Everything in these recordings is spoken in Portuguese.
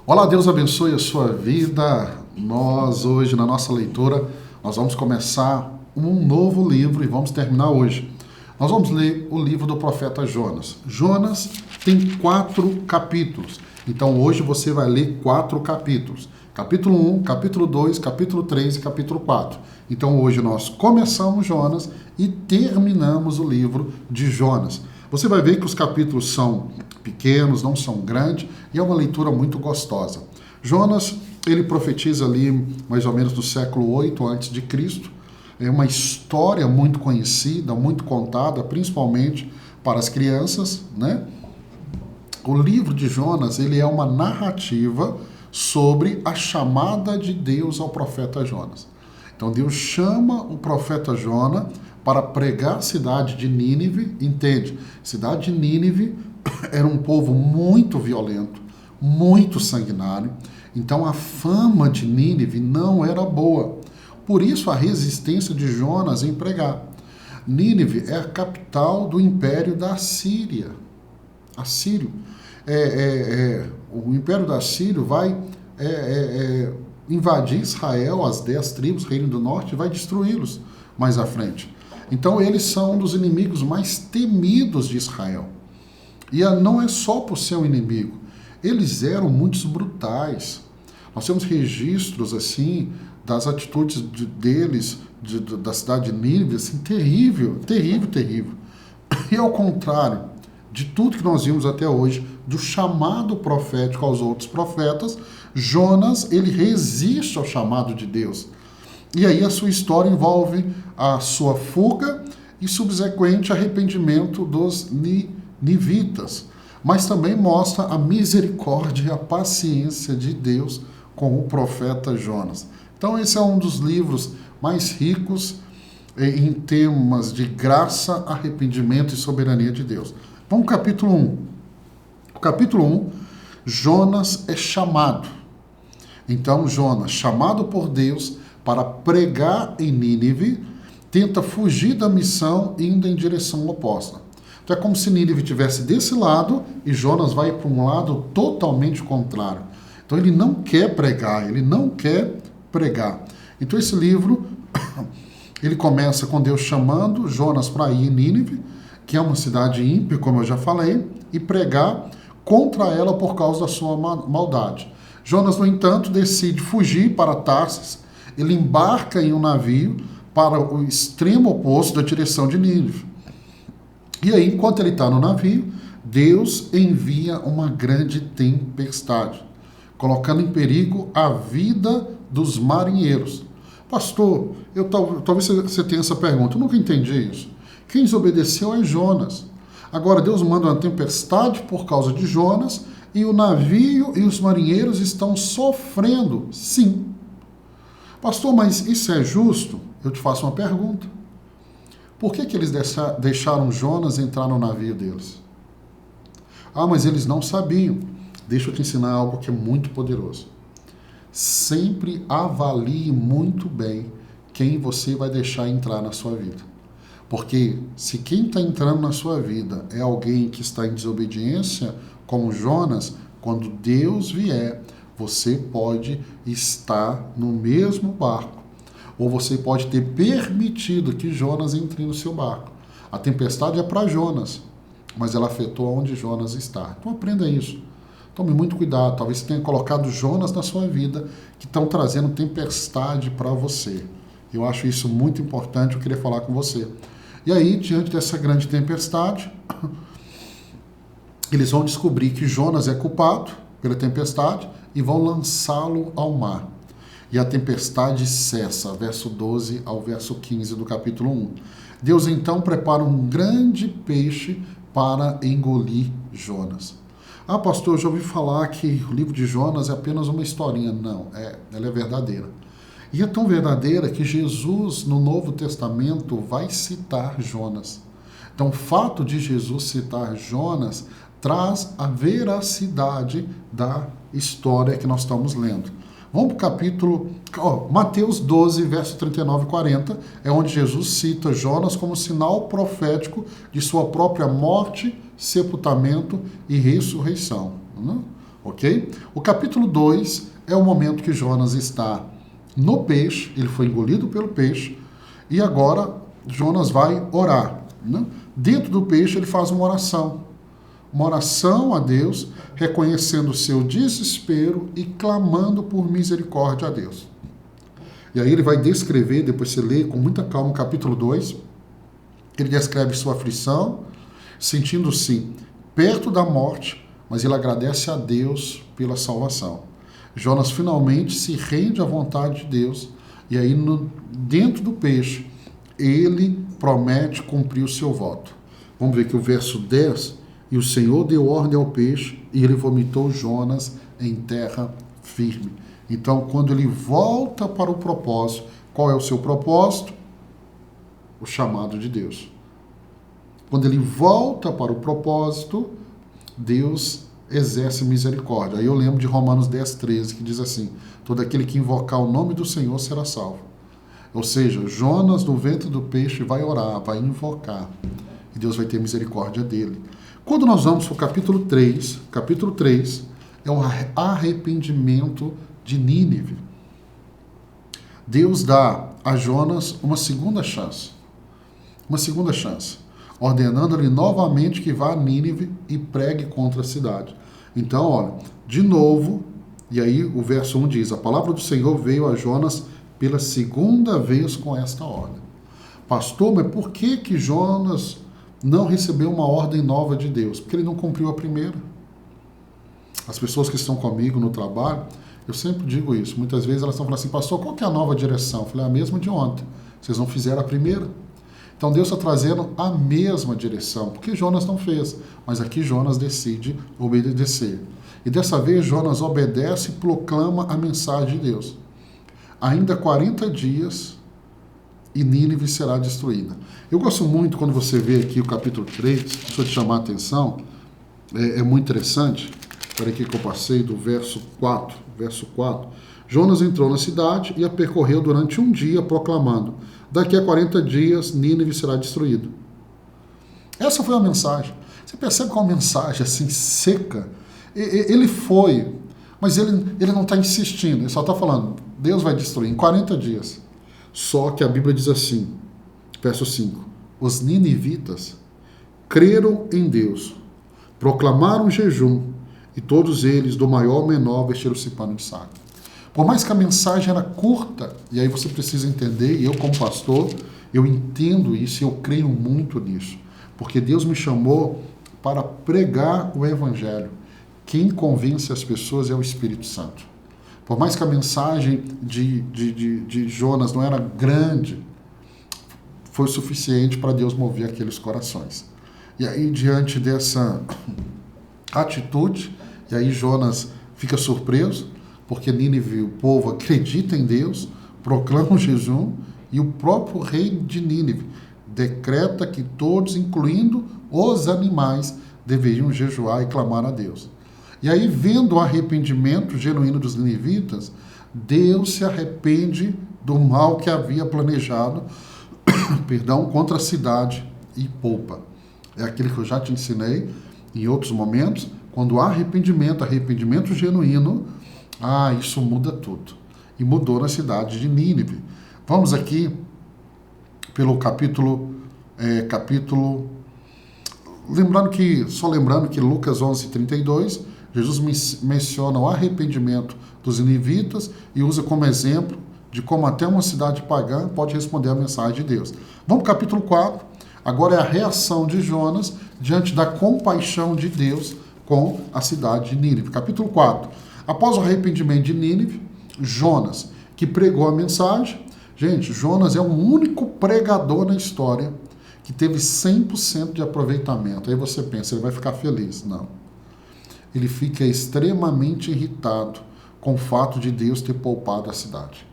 Olá, Deus abençoe a sua vida. Nós hoje, na nossa leitura, nós vamos começar um novo livro e vamos terminar hoje. Nós vamos ler o livro do profeta Jonas. Jonas tem 4 capítulos. Então hoje você vai ler 4 capítulos. Capítulo 1, capítulo 2, capítulo 3 e capítulo 4. Então hoje nós começamos Jonas e terminamos o livro de Jonas. Você vai ver que os capítulos são pequenos, não são grandes, e é uma leitura muito gostosa. Jonas, ele profetiza ali mais ou menos do século 8 a.C., é uma história muito conhecida, muito contada, principalmente para as crianças, né? O livro de Jonas, ele é uma narrativa sobre a chamada de Deus ao profeta Jonas. Então Deus chama o profeta Jonas para pregar a cidade de Nínive, entende? Cidade de Nínive era um povo muito violento, muito sanguinário, então a fama de Nínive não era boa. Por isso a resistência de Jonas em pregar. Nínive é a capital do império da Assíria. Assírio. O império da Assírio vai invadir Israel, as 10 tribos, Reino do Norte, e vai destruí-los mais à frente. Então eles são um dos inimigos mais temidos de Israel. E não é só por ser um inimigo. Eles eram muito brutais. Nós temos registros, assim, das atitudes deles, da cidade de Nínive, assim, terrível. E ao contrário de tudo que nós vimos até hoje, do chamado profético aos outros profetas, Jonas, ele resiste ao chamado de Deus. E aí a sua história envolve a sua fuga e subsequente arrependimento dos nivitas, mas também mostra a misericórdia e a paciência de Deus com o profeta Jonas. Então esse é um dos livros mais ricos em temas de graça, arrependimento e soberania de Deus. Vamos ao capítulo 1. O capítulo 1, Jonas é chamado. Então Jonas, chamado por Deus para pregar em Nínive, tenta fugir da missão indo em direção oposta. Então é como se Nínive estivesse desse lado e Jonas vai para um lado totalmente contrário. Então ele não quer pregar, Então esse livro, ele começa com Deus chamando Jonas para ir em Nínive, que é uma cidade ímpia, como eu já falei, e pregar contra ela por causa da sua maldade. Jonas, no entanto, decide fugir para Tarsis. Ele embarca em um navio para o extremo oposto da direção de Nínive. E aí, enquanto ele está no navio, Deus envia uma grande tempestade, colocando em perigo a vida dos marinheiros. Pastor, talvez você tenha essa pergunta, eu nunca entendi isso. Quem desobedeceu é Jonas. Agora Deus manda uma tempestade por causa de Jonas e o navio e os marinheiros estão sofrendo. Sim. Pastor, mas isso é justo? Eu te faço uma pergunta. Por que eles deixaram Jonas entrar no navio deles? Ah, mas eles não sabiam. Deixa eu te ensinar algo que é muito poderoso. Sempre avalie muito bem quem você vai deixar entrar na sua vida. Porque se quem está entrando na sua vida é alguém que está em desobediência, como Jonas, quando Deus vier, você pode estar no mesmo barco. Ou você pode ter permitido que Jonas entre no seu barco. A tempestade é para Jonas, mas ela afetou onde Jonas está. Então aprenda isso. Tome muito cuidado. Talvez você tenha colocado Jonas na sua vida que estão trazendo tempestade para você. Eu acho isso muito importante, eu queria falar com você. E aí, diante dessa grande tempestade, eles vão descobrir que Jonas é culpado pela tempestade e vão lançá-lo ao mar. E a tempestade cessa, verso 12 ao verso 15 do capítulo 1. Deus então prepara um grande peixe para engolir Jonas. Ah, pastor, eu já ouvi falar que o livro de Jonas é apenas uma historinha. Não, ela é verdadeira. E é tão verdadeira que Jesus, no Novo Testamento, vai citar Jonas. Então, o fato de Jesus citar Jonas traz a veracidade da história que nós estamos lendo. Vamos para o capítulo... Mateus 12, verso 39 e 40, é onde Jesus cita Jonas como sinal profético de sua própria morte, sepultamento e ressurreição. Né? ok? O capítulo 2 é o momento que Jonas está no peixe, ele foi engolido pelo peixe, e agora Jonas vai orar, né? Dentro do peixe ele faz uma oração a Deus, reconhecendo o seu desespero e clamando por misericórdia a Deus. E aí ele vai descrever, depois você lê com muita calma o capítulo 2, ele descreve sua aflição, sentindo-se perto da morte, mas ele agradece a Deus pela salvação. Jonas finalmente se rende à vontade de Deus, e aí dentro do peixe, ele promete cumprir o seu voto. Vamos ver que o verso 10, e o Senhor deu ordem ao peixe, e ele vomitou Jonas em terra firme. Então, quando ele volta para o propósito, qual é o seu propósito? O chamado de Deus. Quando ele volta para o propósito, Deus exerce misericórdia. Aí eu lembro de Romanos 10:13, que diz assim: todo aquele que invocar o nome do Senhor será salvo. Ou seja, Jonas no ventre do peixe vai orar, vai invocar, e Deus vai ter misericórdia dele. Quando nós vamos para o capítulo 3 é o arrependimento de Nínive. Deus dá a Jonas uma segunda chance, ordenando-lhe novamente que vá a Nínive e pregue contra a cidade. Então, olha, de novo, e aí o verso 1 diz: a palavra do Senhor veio a Jonas pela segunda vez com esta ordem. Pastor, mas por que Jonas não recebeu uma ordem nova de Deus? Porque ele não cumpriu a primeira. As pessoas que estão comigo no trabalho, eu sempre digo isso, muitas vezes elas estão falando assim: pastor, qual que é a nova direção? Eu falei: a mesma de ontem, vocês não fizeram a primeira. Então Deus está trazendo a mesma direção, porque Jonas não fez, mas aqui Jonas decide obedecer. E dessa vez Jonas obedece e proclama a mensagem de Deus. Ainda 40 dias e Nínive será destruída. Eu gosto muito quando você vê aqui o capítulo 3, deixa eu te chamar a atenção, é muito interessante. Espera aqui que eu passei do verso 4. Jonas entrou na cidade e a percorreu durante um dia, proclamando: daqui a 40 dias Nínive será destruído. Essa foi a mensagem. Você percebe que é uma mensagem assim seca? Ele foi, mas ele não está insistindo, ele só está falando: Deus vai destruir em 40 dias. Só que a Bíblia diz assim, verso 5: os ninivitas creram em Deus, proclamaram jejum, e todos eles, do maior ao menor, vestiram-se pano de saco. Por mais que a mensagem era curta, e aí você precisa entender, e eu como pastor, eu entendo isso e eu creio muito nisso, porque Deus me chamou para pregar o Evangelho. Quem convence as pessoas é o Espírito Santo. Por mais que a mensagem de Jonas não era grande, foi suficiente para Deus mover aqueles corações. E aí, diante dessa atitude, e aí Jonas fica surpreso, porque Nínive, o povo acredita em Deus, proclama o jejum, e o próprio rei de Nínive decreta que todos, incluindo os animais, deveriam jejuar e clamar a Deus. E aí, vendo o arrependimento genuíno dos ninivitas, Deus se arrepende do mal que havia planejado, contra a cidade e poupa. É aquilo que eu já te ensinei em outros momentos. Quando há arrependimento genuíno, isso muda tudo. E mudou na cidade de Nínive. Vamos aqui pelo capítulo lembrando que Lucas 11:32, Jesus menciona o arrependimento dos ninivitas e usa como exemplo de como até uma cidade pagã pode responder à mensagem de Deus. Vamos para o capítulo 4. Agora é a reação de Jonas diante da compaixão de Deus com a cidade de Nínive. Capítulo 4. Após o arrependimento de Nínive, Jonas, que pregou a mensagem. Gente, Jonas é o único pregador na história que teve 100% de aproveitamento. Aí você pensa, ele vai ficar feliz. Não. Ele fica extremamente irritado com o fato de Deus ter poupado a cidade.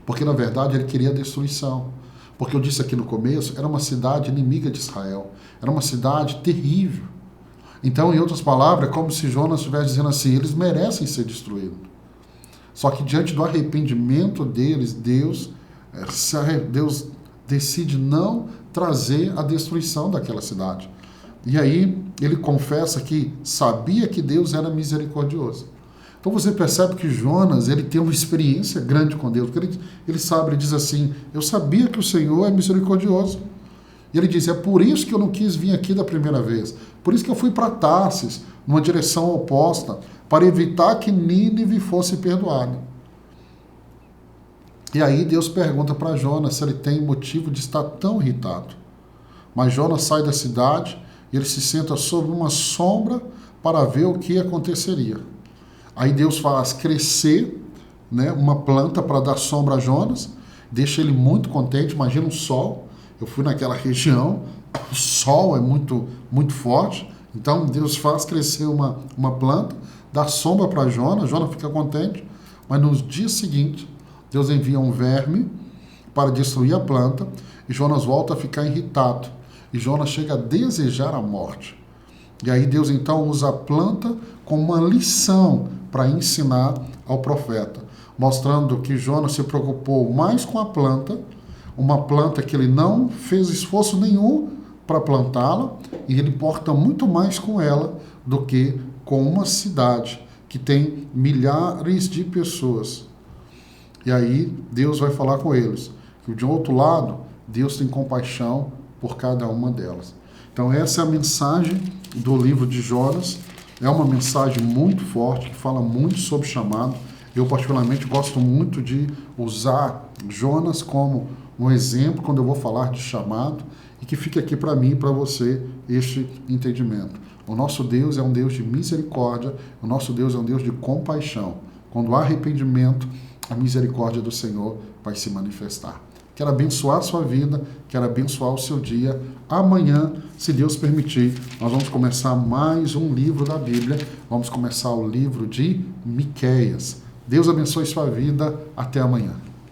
Porque, na verdade, ele queria a destruição. Porque eu disse aqui no começo, era uma cidade inimiga de Israel. Era uma cidade terrível. Então, em outras palavras, é como se Jonas estivesse dizendo assim, eles merecem ser destruídos. Só que diante do arrependimento deles, Deus decide não trazer a destruição daquela cidade. E aí ele confessa que sabia que Deus era misericordioso. Então você percebe que Jonas, ele tem uma experiência grande com Deus, porque ele sabe, ele diz assim, eu sabia que o Senhor é misericordioso. E ele diz, é por isso que eu não quis vir aqui da primeira vez, por isso que eu fui para Tarsis, numa direção oposta, para evitar que Nínive fosse perdoada. E aí Deus pergunta para Jonas se ele tem motivo de estar tão irritado. Mas Jonas sai da cidade e ele se senta sob uma sombra para ver o que aconteceria. Aí Deus faz crescer, né, uma planta para dar sombra a Jonas, deixa ele muito contente, imagina um sol. Eu fui naquela região, o sol é muito, muito forte, então Deus faz crescer uma planta, dá sombra para Jonas, Jonas fica contente, mas nos dias seguintes, Deus envia um verme para destruir a planta, e Jonas volta a ficar irritado, e Jonas chega a desejar a morte. E aí Deus então usa a planta como uma lição para ensinar ao profeta, mostrando que Jonas se preocupou mais com a planta, uma planta que ele não fez esforço nenhum para plantá-la, e ele importa muito mais com ela do que com uma cidade que tem milhares de pessoas. E aí Deus vai falar com eles, que de outro lado, Deus tem compaixão por cada uma delas. Então essa é a mensagem do livro de Jonas, é uma mensagem muito forte, que fala muito sobre chamado. Eu particularmente gosto muito de usar Jonas como um exemplo quando eu vou falar de chamado, e que fique aqui para mim e para você este entendimento. O nosso Deus é um Deus de misericórdia, o nosso Deus é um Deus de compaixão. Quando há arrependimento, a misericórdia do Senhor vai se manifestar. Quero abençoar a sua vida, quero abençoar o seu dia. Amanhã, se Deus permitir, nós vamos começar mais um livro da Bíblia. Vamos começar o livro de Miqueias. Deus abençoe sua vida. Até amanhã.